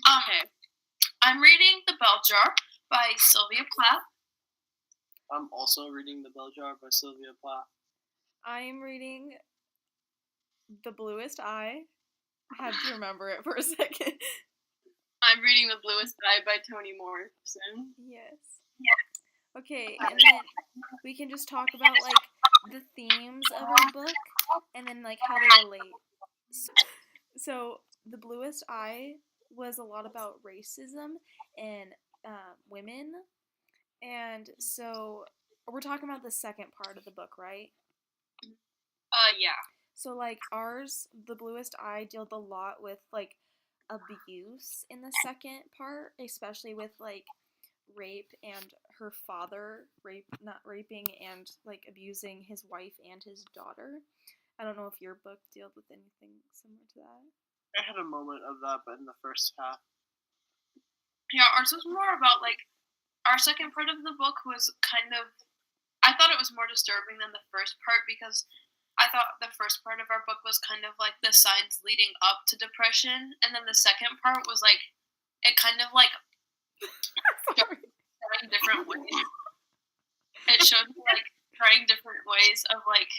Okay. I'm reading The Bell Jar by Sylvia Plath. I'm also reading The Bell Jar by Sylvia Plath. I'm reading The Bluest Eye. I had to remember it for a second. I'm reading The Bluest Eye by Toni Morrison. Yes. Yes. Okay, and then we can just talk about like the themes of our book and then like how they relate. So The Bluest Eye was a lot about racism and women, and so we're talking about the second part of the book, right? Yeah. So like ours, The Bluest Eye dealt a lot with like abuse in the second part, especially with like rape and her father not raping and like abusing his wife and his daughter. I don't know if your book dealt with anything similar to that. I had a moment of that, but in the first half. Yeah, ours was more about like our second part of the book was kind of. I thought it was more disturbing than the first part because I thought the first part of our book was kind of like the signs leading up to depression, and then the second part was like it kind of like trying different ways. It showed me like trying different ways of like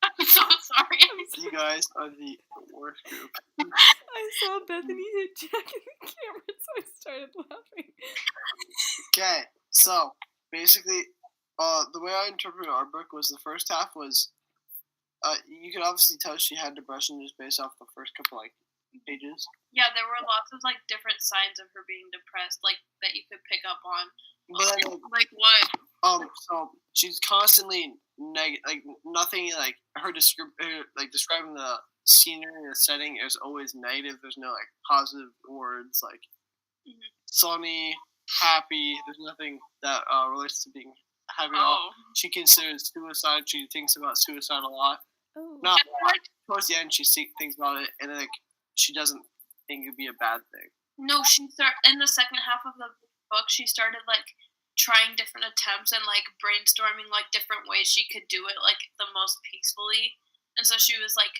I'm so sorry. You guys are the worst group. I saw Bethany hit Jack in the camera, so I started laughing. Okay, so basically, the way I interpreted our book was the first half was, you could obviously tell she had depression just based off the first couple like pages. Yeah, there were lots of like different signs of her being depressed, like that you could pick up on. But then, like what? So she's constantly like nothing like her describing the scenery and the setting is always negative. There's no like positive words like sunny, happy. There's nothing that relates to being happy at all. She considers suicide. She thinks about suicide a lot. Oh. Not like towards the end, she thinks about it, and then like she doesn't think it'd be a bad thing. No, in the second half of the book. She started like trying different attempts and like brainstorming like different ways she could do it like the most peacefully. And so she was like,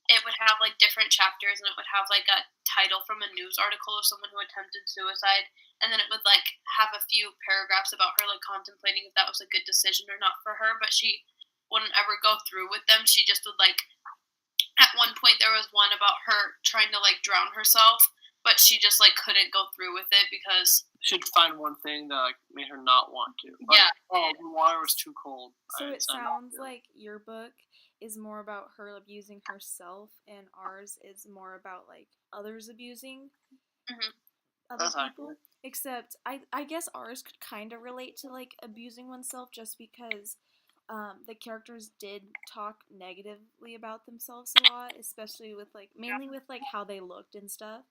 it would have like different chapters, and it would have like a title from a news article of someone who attempted suicide, and then it would like have a few paragraphs about her like contemplating if that was a good decision or not for her, but she wouldn't ever go through with them. She just would like, at one point there was one about her trying to like drown herself, but she just like couldn't go through with it because she'd find one thing that like made her not want to. Like, yeah. The water was too cold. So it sounds like your book is more about her abusing herself, and ours is more about like others abusing other That's people. Accurate. Except I guess ours could kind of relate to like abusing oneself, just because the characters did talk negatively about themselves a lot, especially with like mainly with like how they looked and stuff.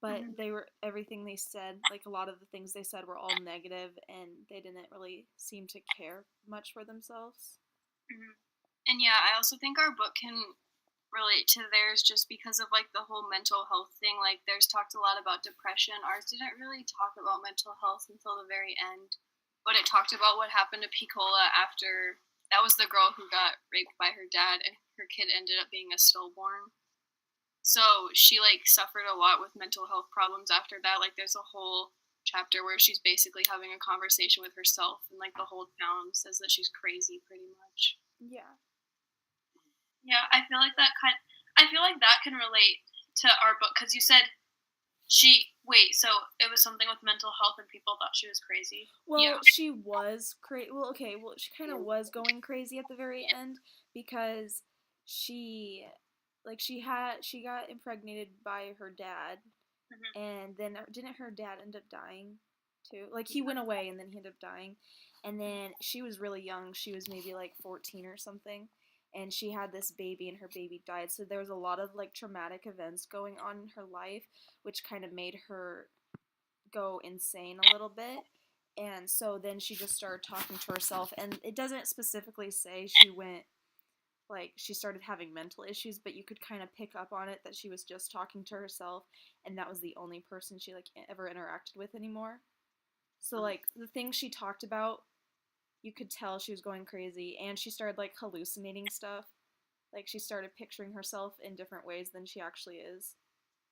But they were everything they said, like a lot of the things they said were all negative, and they didn't really seem to care much for themselves. And yeah, I also think our book can relate to theirs just because of like the whole mental health thing. Like theirs talked a lot about depression. Ours didn't really talk about mental health until the very end, but it talked about what happened to Piccola after. That was the girl who got raped by her dad, and her kid ended up being a stillborn. So she like suffered a lot with mental health problems after that. Like there's a whole chapter where she's basically having a conversation with herself, and like the whole town says that she's crazy pretty much. Yeah. Yeah, I feel like that can relate to our book, because you said so it was something with mental health and people thought she was crazy. Well, yeah. She was crazy. Well, okay, she kind of was going crazy at the very end because she got impregnated by her dad, and then didn't her dad end up dying too? Like he went away and then he ended up dying, and then she was really young. She was maybe like 14 or something. And she had this baby, and her baby died. So there was a lot of like traumatic events going on in her life, which kind of made her go insane a little bit. And so then she just started talking to herself, and it doesn't specifically say she started having mental issues, but you could kind of pick up on it that she was just talking to herself, and that was the only person she like ever interacted with anymore. So like the things she talked about, you could tell she was going crazy, and she started like hallucinating stuff. like she started picturing herself in different ways than she actually is.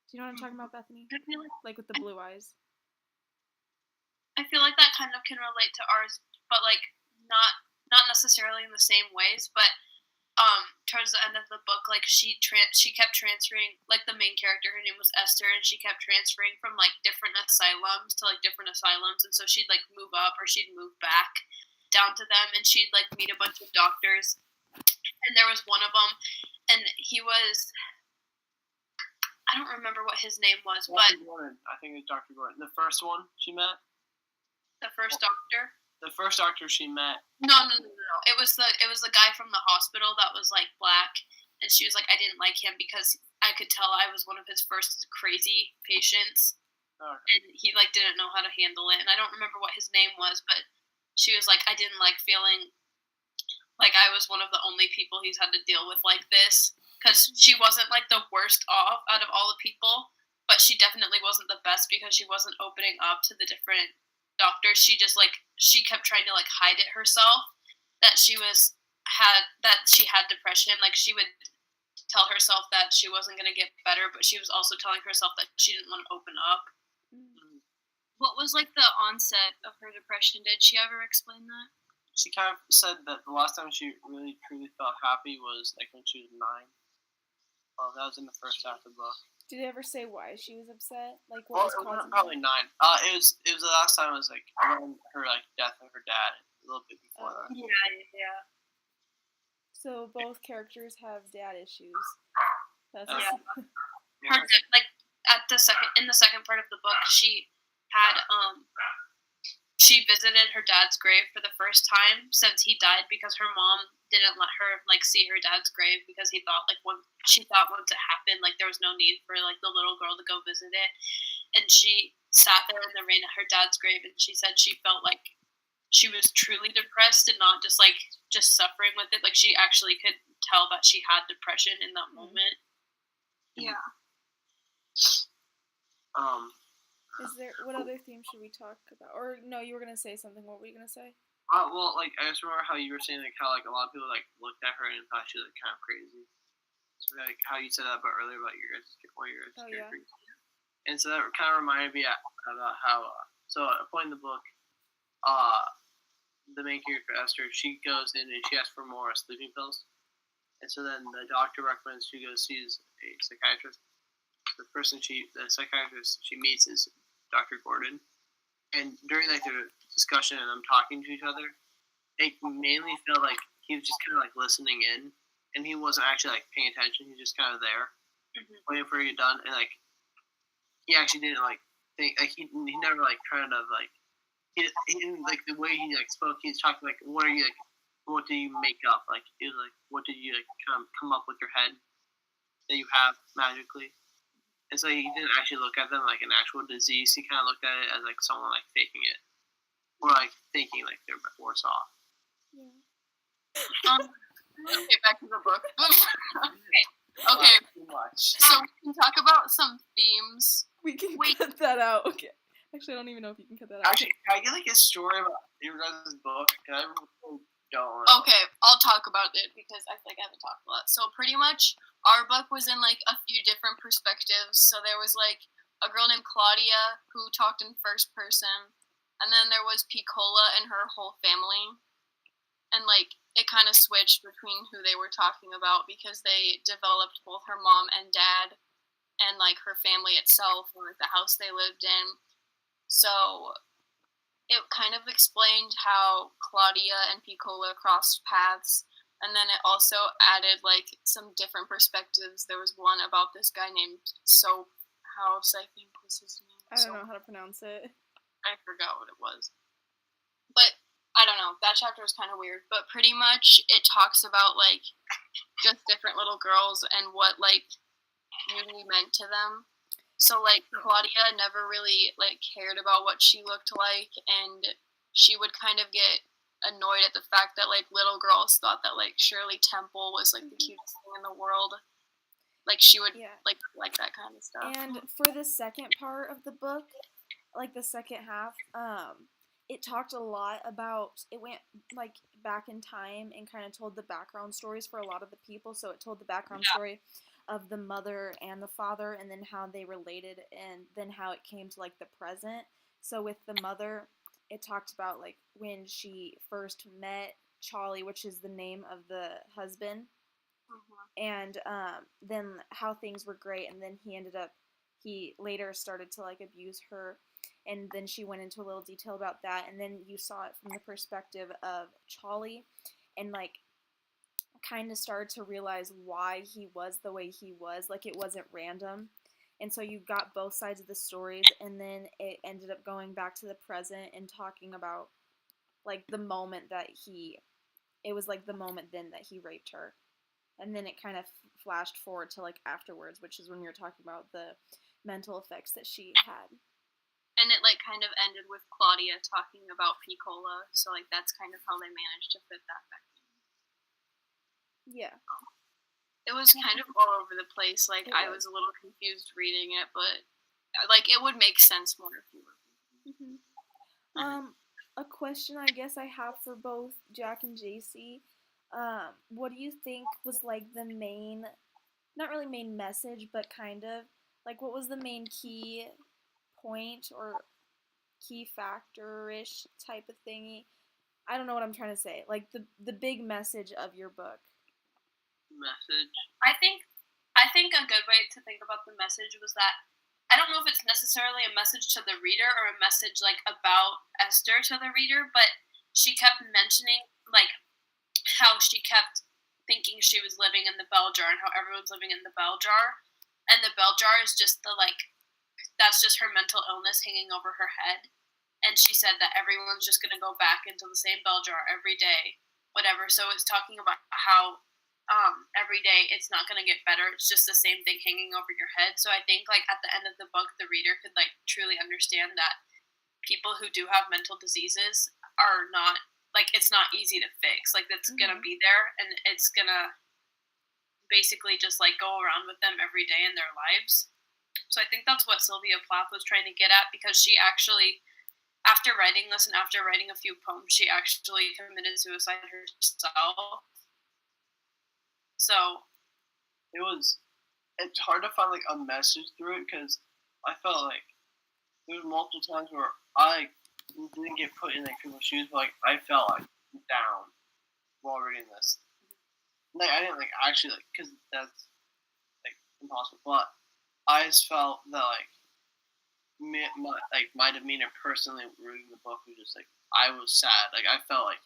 Do you know what I'm talking about, Bethany? I feel Like with the blue eyes. I feel like that kind of can relate to ours, but like not necessarily in the same ways. But towards the end of the book, like she kept transferring, like the main character, her name was Esther, and she kept transferring from like different asylums to like different asylums, and so she'd like move up or she'd move back down to them, and she'd like meet a bunch of doctors, and there was one of them, and he was. I don't remember what his name was, but Gordon. I think it was Dr. Gordon. The first one she met. the first doctor. The first doctor she met. No. It was the guy from the hospital that was like black, and she was like, I didn't like him because I could tell I was one of his first crazy patients, and he like didn't know how to handle it. And I don't remember what his name was, but she was like, I didn't like feeling like I was one of the only people he's had to deal with like this, because she wasn't like the worst off out of all the people, but she definitely wasn't the best because she wasn't opening up to the different doctors. She just like she kept trying to like hide it herself that she had depression. Like she would tell herself that she wasn't going to get better, but she was also telling herself that she didn't want to open up. What was like the onset of her depression? Did she ever explain that? She kind of said that the last time she really truly felt happy was like when she was 9. Well, that was in the first half of the book. Did it ever say why she was upset? Like what was causing probably it? 9. It was the last time. It was like around her like death of her dad, a little bit before that. Yeah. So both characters have dad issues. That's Yeah. Yeah. Like in the second part of the book, she had she visited her dad's grave for the first time since he died, because her mom didn't let her like see her dad's grave because he thought like once it happened, like there was no need for like the little girl to go visit it. And she sat there in the rain at her dad's grave, and she said she felt like she was truly depressed and not just suffering with it. Like she actually could tell that she had depression in that moment. Yeah. What other theme should we talk about? Or no, you were gonna say something. What were you gonna say? Well, like I just remember how you were saying like how like a lot of people like looked at her and thought she was like kind of crazy. So like how you said that about earlier about your guys' characters. And so that kind of reminded me about how so at a point in the book, the main character Esther, she goes in and she asks for more sleeping pills, and so then the doctor recommends she goes sees a psychiatrist. The psychiatrist she meets is Dr. Gordon, and during like their discussion and them talking to each other, it mainly felt like he was just kind of like listening in, and he wasn't actually like paying attention. He was just kind of there, waiting for her to get done, and like he actually didn't like think like he never like kind of like he didn't like the way he like spoke. He was talking like what do you make up, like it was like what did you like kind of come up with your head that you have magically. And so he didn't actually look at them like an actual disease. He kind of looked at it as like someone like faking it, or like thinking like they're worse off. Yeah. Okay, back to the book. Okay. Too much. So we can talk about some themes. We can cut that out. Okay. Actually, I don't even know if you can cut that out. Actually, can I get like a story about your guys' book? I really don't. Okay, I'll talk about it because I feel like I haven't talked a lot. So pretty much, our book was in like a few different perspectives. So there was like a girl named Claudia who talked in first person, and then there was Piccola and her whole family, and like it kind of switched between who they were talking about because they developed both her mom and dad, and like her family itself, or the house they lived in. So it kind of explained how Claudia and Piccola crossed paths, and then it also added like some different perspectives. There was one about this guy named Soap House, I think was his name. I don't know how to pronounce it. I forgot what it was. But I don't know, that chapter was kind of weird. But pretty much it talks about like just different little girls and what like beauty meant to them. So, like, Claudia never really, like, cared about what she looked like, and she would kind of get annoyed at the fact that, like, little girls thought that, like, Shirley Temple was, like, the cutest thing in the world. Like, she would, like that kind of stuff. And for the second part of the book, like, the second half, it talked a lot about, it went like back in time and kind of told the background stories for a lot of the people. So it told the background story of the mother and the father, and then how they related, and then how it came to like the present. So with the mother, it talked about like when she first met Charlie, which is the name of the husband, and then how things were great, and then he later started to like abuse her, and then she went into a little detail about that, and then you saw it from the perspective of Charlie, and like kind of started to realize why he was the way he was, like it wasn't random. And so you got both sides of the stories, and then it ended up going back to the present and talking about like the moment that it was like the moment then that he raped her. And then it kind of flashed forward to like afterwards, which is when you're talking about the mental effects that she had. And it like kind of ended with Claudia talking about Piccola, so like that's kind of how they managed to fit that back in. Yeah. It was kind of all over the place. Like I was a little confused reading it, but like it would make sense more if you were. A question I guess I have for both Jack and JC. What do you think was like the main, not really main message, but kind of like what was the main key point or key factor-ish type of thingy? I don't know what I'm trying to say. Like the big message of your book. Message. I think a good way to think about the message was that I don't know if it's necessarily a message to the reader or a message like about Esther to the reader, but she kept mentioning like how she kept thinking she was living in the bell jar and how everyone's living in the bell jar, and the bell jar is just that's just her mental illness hanging over her head. And she said that everyone's just going to go back into the same bell jar every day, whatever. So it's talking about how every day it's not going to get better. It's just the same thing hanging over your head. So I think like at the end of the book, the reader could like truly understand that people who do have mental diseases are not, like, it's not easy to fix. Like, it's going to be there, and it's going to basically just like go around with them every day in their lives. So I think that's what Sylvia Plath was trying to get at, because she actually, after writing this and after writing a few poems, she actually committed suicide herself. So it's hard to find like a message through it, because I felt like there was multiple times where I didn't get put in like people's shoes, but like I felt like down while reading this. Like I didn't like actually like, because that's like impossible, but I just felt that like my demeanor personally reading the book was just like I was sad. Like I felt like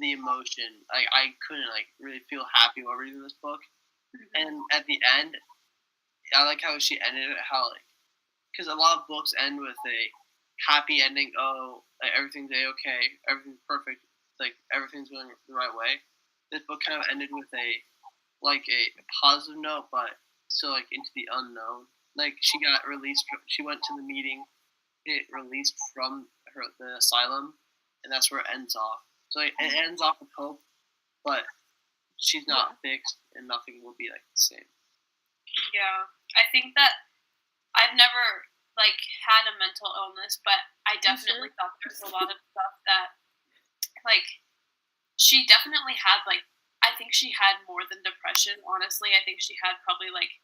the emotion. Like I couldn't like really feel happy while reading this book. And at the end, I like how she ended it. How like, because a lot of books end with a happy ending. Oh, like, everything's okay, everything's perfect, like everything's going the right way. This book kind of ended with a positive note, but still like into the unknown. Like she got released. She went to the meeting, get released from the asylum, and that's where it ends off. So it ends off with hope, but she's not fixed, and nothing will be like the same. Yeah, I think that I've never like had a mental illness, but I definitely thought there's a lot of stuff that like she definitely had. Like I think she had more than depression. Honestly, I think she had probably like,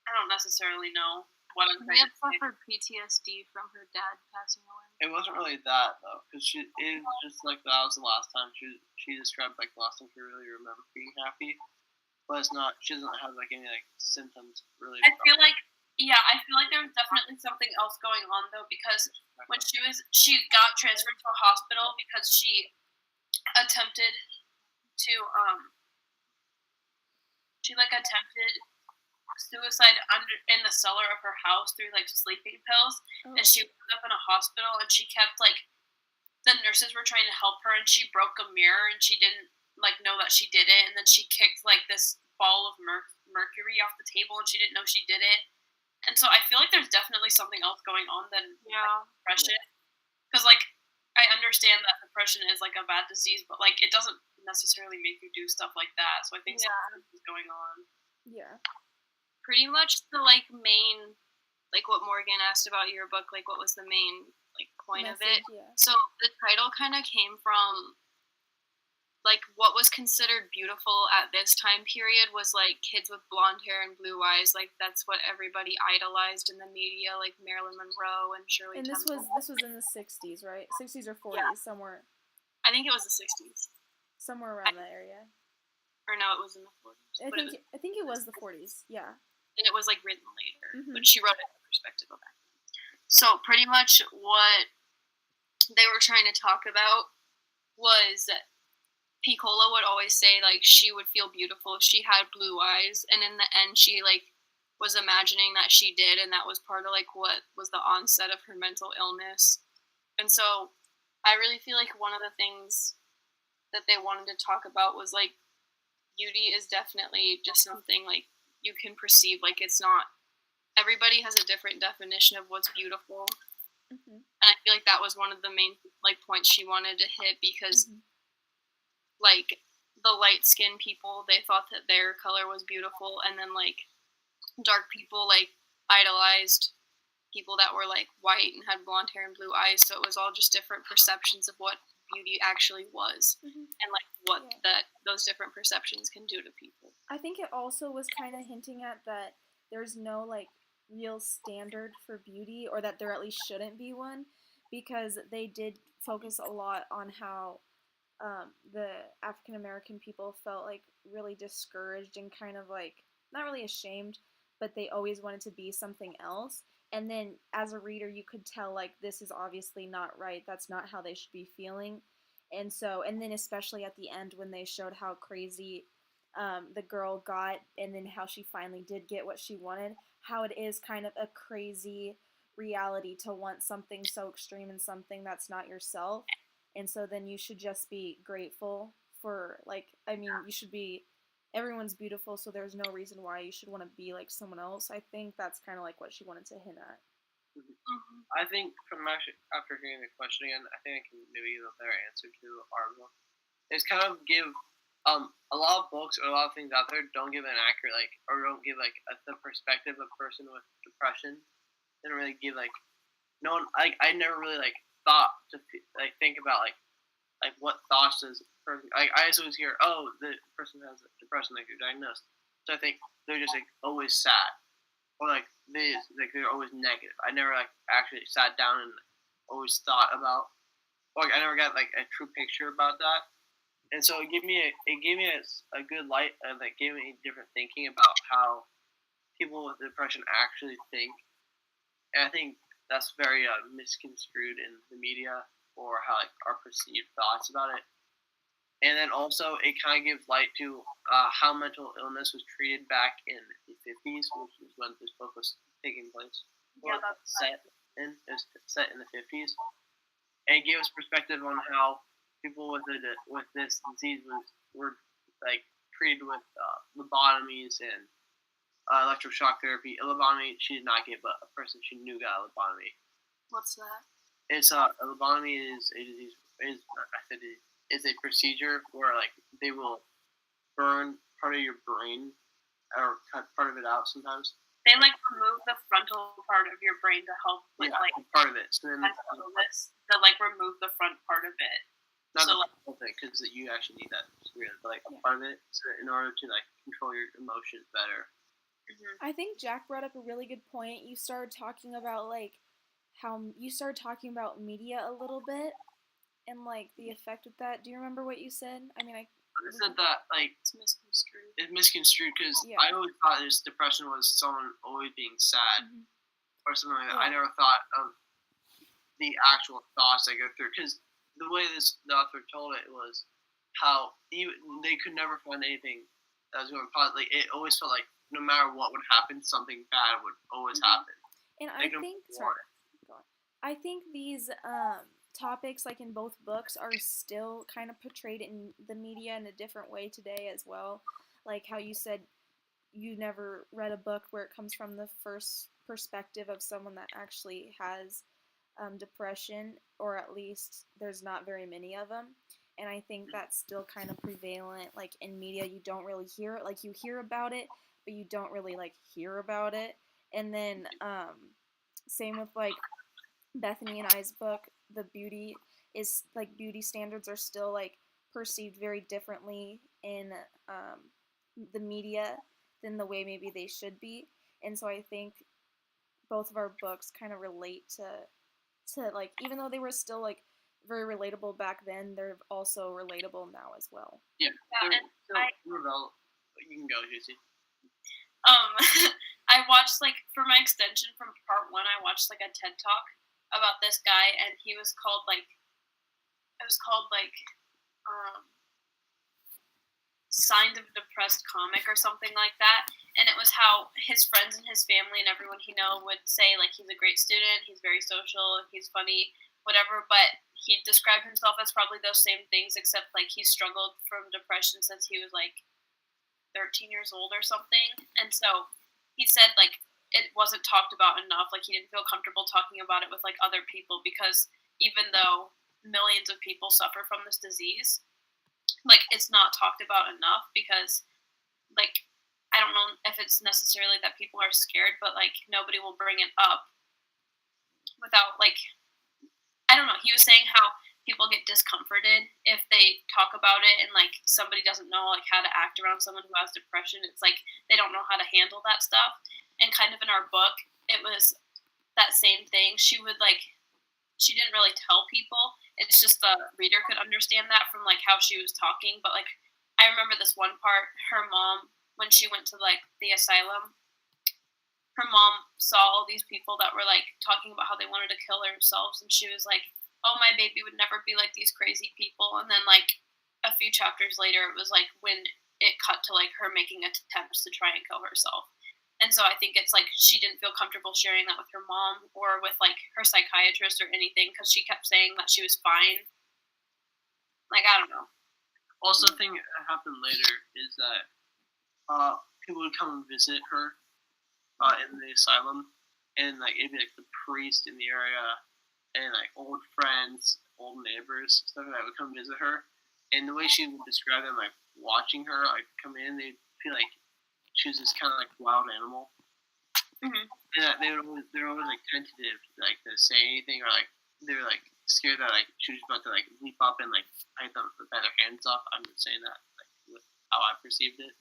I don't necessarily know what I'm trying to say. Suffered PTSD from her dad passing away. It wasn't really that though, because it was just like that was the last time she described like the last time she really remembered being happy, but it's not. She doesn't have like any like symptoms really. I feel like there was definitely something else going on though, because when she got transferred to a hospital because she attempted to attempted suicide in the cellar of her house through like sleeping pills, and she wound up in a hospital, and she kept like, the nurses were trying to help her, and she broke a mirror, and she didn't like know that she did it, and then she kicked like this ball of mercury off the table, and she didn't know she did it. And so I feel like there's definitely something else going on than depression, because like I understand that depression is like a bad disease, but like it doesn't necessarily make you do stuff like that. So I think something is going on. Yeah. Pretty much the like main, like what Morgan asked about your book, like what was the main like point of Message, it. yeah. So the title kind of came from, like, what was considered beautiful at this time period was, like, kids with blonde hair and blue eyes. Like, that's what everybody idolized in the media, like Marilyn Monroe and Shirley And Temple. this was in the 60s, right? 60s or 40s, somewhere I think it was the 60s. somewhere around that area. Or no, it was in the 40s. I think it was the 40s. Yeah. And it was, like, written later. Mhm. But she wrote it in the perspective of that. So pretty much what they were trying to talk about was that Piccola would always say, like, she would feel beautiful if she had blue eyes, and in the end she, like, was imagining that she did, and that was part of, like, what was the onset of her mental illness. And so I really feel like one of the things that they wanted to talk about was, like, beauty is definitely just something, like, you can perceive. Like, it's not, everybody has a different definition of what's beautiful. Mhm. And I feel like that was one of the main, like, points she wanted to hit, because Mhm. like, the light-skinned people, they thought that their color was beautiful, and then, like, dark people, like, idolized people that were, like, white and had blonde hair and blue eyes. So it was all just different perceptions of what beauty actually was, Mhm. and, like, what Yeah. that those different perceptions can do to people. I think it also was kind of hinting at that there's no like real standard for beauty, or that there at least shouldn't be one, because they did focus a lot on how the African American people felt like really discouraged and kind of like not really ashamed, but they always wanted to be something else. And then as a reader, you could tell like this is obviously not right. That's not how they should be feeling. And so, and then especially at the end when they showed how crazy the girl got, and then how she finally did get what she wanted, how it is kind of a crazy reality to want something so extreme and something that's not yourself. And so then you should just be grateful for, like, I mean, you should be, everyone's beautiful, so there's no reason why you should want to be like someone else. I think that's kind of like what she wanted to hint at. Mm-hmm. I think from actually after hearing the question again, I think I can maybe give a better answer to our book. It's kind of give a lot of books or a lot of things out there don't give an accurate like, or don't give like the perspective of a person with depression. They don't really give like, no one, like, I never really like thought to like think about like what thoughts does a person, like, I always hear, oh, the person has depression, like they're diagnosed, so I think they're just like always sad, or like they're always negative. I never like actually sat down and always thought about, or like, I never got like a true picture about that. And so it gave me a good light, and like gave me different thinking about how people with depression actually think. And I think that's very misconstrued in the media, or how like our perceived thoughts about it. And then also it kind of gives light to how mental illness was treated back in the 50s, which is when this book was taking place. Yeah, that's set in. It was set in the 50s, and it gave us perspective on how people with this disease were like treated with lobotomies and electroshock therapy. A lobotomy she did not get, but a person she knew got a lobotomy. What's that? It's a lobotomy is a disease, is a procedure where like they will burn part of your brain or cut part of it out sometimes. They like remove the frontal part of your brain to help with like part of it. So then mental illness. To like remove the front part of it. not so, the whole thing, because you actually need that, but like part of it, so in order to like control your emotions better. Mm-hmm. I think Jack brought up a really good point. You started talking about like how you started talking about media a little bit, and like the effect of that. Do you remember what you said? I mean, I said that like It's misconstrued. it's misconstrued, because Yeah. I always thought this depression was someone always being sad or something like that. I Yeah. never thought of the actual thoughts they go through, because the way the author told it was how they could never find anything that was going positive. Like, it always felt like no matter what would happen, something bad would always happen. And They I can think warn it. go on. I think these topics, like in both books, are still kind of portrayed in the media in a different way today as well. Like how you said you never read a book where it comes from the first perspective of someone that actually has depression, or at least there's not very many of them. And I think that's still kind of prevalent. Like in media, you don't really hear it. Like you hear about it, but you don't really like hear about it. And then same with like Bethany and I's book. the beauty is like beauty standards are still like perceived very differently in the media than the way maybe they should be. And so I think both of our books kind of relate to like, even though they were still like very relatable back then, they're also relatable now as well. Yeah. Yeah, and you can go, JC. I watched like for my extension from part 1, I watched like a TED talk about this guy, and he was called Signs of a Depressed Comic or something like that. And it was how his friends and his family and everyone he know would say like he's a great student, he's very social, he's funny, whatever, but he described himself as probably those same things, except like he struggled from depression since he was like 13 years old or something. And so he said like it wasn't talked about enough, like he didn't feel comfortable talking about it with like other people, because even though millions of people suffer from this disease, like it's not talked about enough, because like I don't know if it's necessarily that people are scared, but like nobody will bring it up without like, I don't know, he was saying how people get discomforted if they talk about it, and like somebody doesn't know like how to act around someone who has depression. It's like they don't know how to handle that stuff. And kind of in our book, it was that same thing. She didn't really tell people. It's just the reader could understand that from like how she was talking. But like I remember this one part, her mom, when she went to like the asylum, her mom saw all these people that were like talking about how they wanted to kill themselves, and she was like, oh, my baby would never be like these crazy people. And then like a few chapters later, it was like when it cut to like her making attempts to try and kill herself. And so I think it's like she didn't feel comfortable sharing that with her mom or with like her psychiatrist or anything, because she kept saying that she was fine. Like, I don't know. Also, the thing that happened later is that people would come and visit her in the asylum, and like it'd be like the priest in the area and like old friends, old neighbors, stuff like that would come visit her. And the way she would describe them, like watching her like come in, they'd feel like she was this kind of like wild animal. Mm-hmm. And they're always like tentative, like to say anything, or like they were like scared that like she was about to like leap up and like bite their hands off. I'm just saying that like with how I perceived it.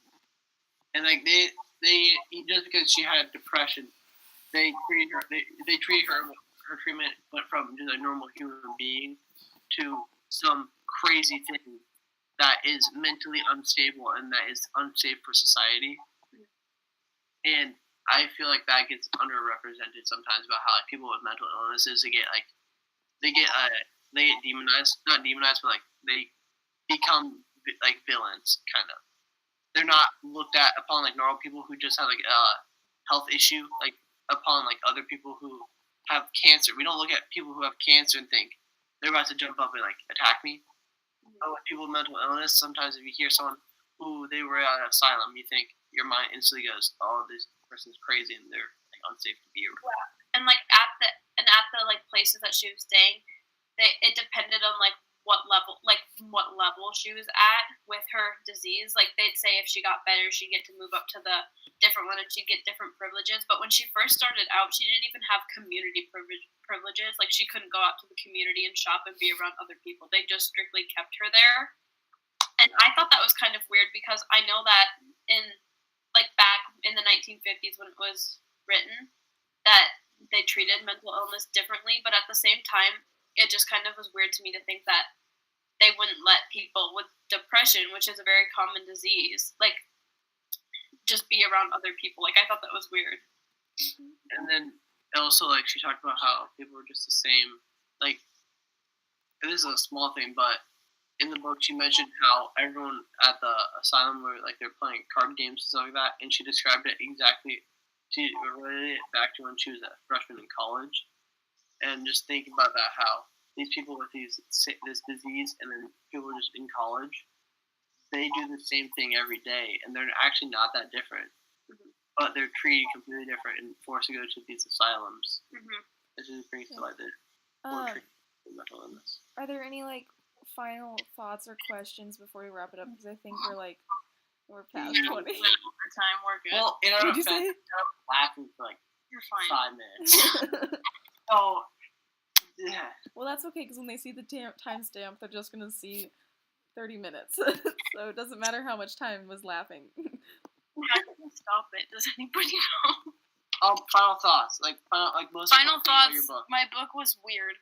And like they just because she had depression, they treated her. They treated her. Her treatment went from just a normal human being to some crazy thing that is mentally unstable and that is unsafe for society. And I feel like that gets underrepresented sometimes about how like people with mental illnesses they get demonized, not demonized, but like they become like villains kind of. They're not looked at upon like normal people who just have like a health issue, like upon like other people who have cancer. We don't look at people who have cancer and think they're about to jump up and like attack me. But with people with mental illness, sometimes if you hear someone who they were at an asylum, you think your mind instantly goes, "Oh, this person's crazy and they're like unsafe to be around." Yeah. And like at the like places that she was staying, it depended on like what level she was at with her disease. Like they'd say if she got better, she'd get to move up to the different one and she'd get different privileges. But when she first started out, she didn't even have community privileges. Like she couldn't go out to the community and shop and be around other people. They just strictly kept her there. And I thought that was kind of weird, because I know that in like back in the 1950s when it was written, that they treated mental illness differently. But at the same time, it just kind of was weird to me to think that they wouldn't let people with depression, which is a very common disease, like just be around other people. Like I thought that was weird. And then also like she talked about how people were just the same. Like this is a small thing, but in the book she mentioned how everyone at the asylum were like they're playing card games and stuff like that, and she described it exactly. She related it back to when she was a freshman in college. And just think about that, how these people with this disease and then people just in college, they do the same thing every day, and they're actually not that different. Mm-hmm. But they're treated completely different and forced to go to these asylums. Mm-hmm. This is brings to like the mental illness. Are there any like final thoughts or questions before we wrap it up? Because I think we're past 20. Over time, we're good. Well, in our offense, I'm laughing for like you're fine. 5 minutes. Oh, yeah. Well, that's okay because when they see the timestamp, they're just gonna see 30 minutes. So it doesn't matter how much time was laughing. How can we stop it? Does anybody know? Final thoughts. Most Final important thing about your thoughts. book. My book was weird.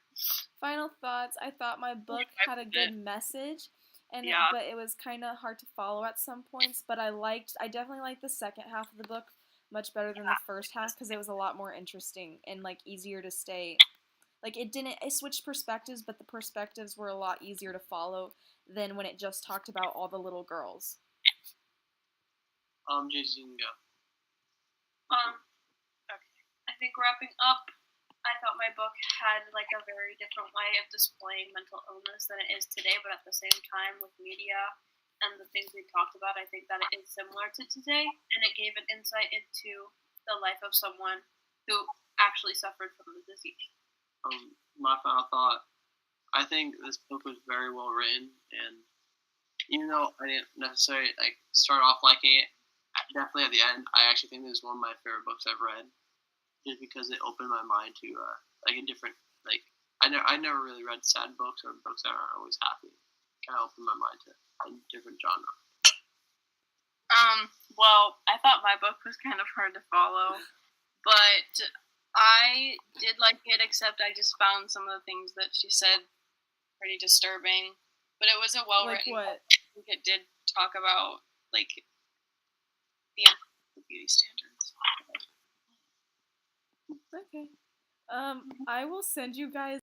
Final thoughts. I thought my book had a good message, and Yeah. but it was kind of hard to follow at some points. But I definitely liked the second half of the book much better than the first half because it was a lot more interesting and like easier to stay. Like it switched perspectives, but the perspectives were a lot easier to follow than when it just talked about all the little girls. Jason, you can go. Okay. I think wrapping up, I thought my book had like a very different way of displaying mental illness than it is today, but at the same time with media and the things we talked about, I think that it is similar to today, and it gave an insight into the life of someone who actually suffered from the disease. My final thought, I think this book was very well written, and even though I didn't necessarily start off liking it, definitely at the end, I actually think this is one of my favorite books I've read, just because it opened my mind to a different I never really read sad books or books that aren't always happy. Kind of opened my mind to a different genre. Well, I thought my book was kind of hard to follow, but I did like it, except I just found some of the things that she said pretty disturbing. But it was a well-written book. I think it did talk about, the beauty standards. Okay. I will send you guys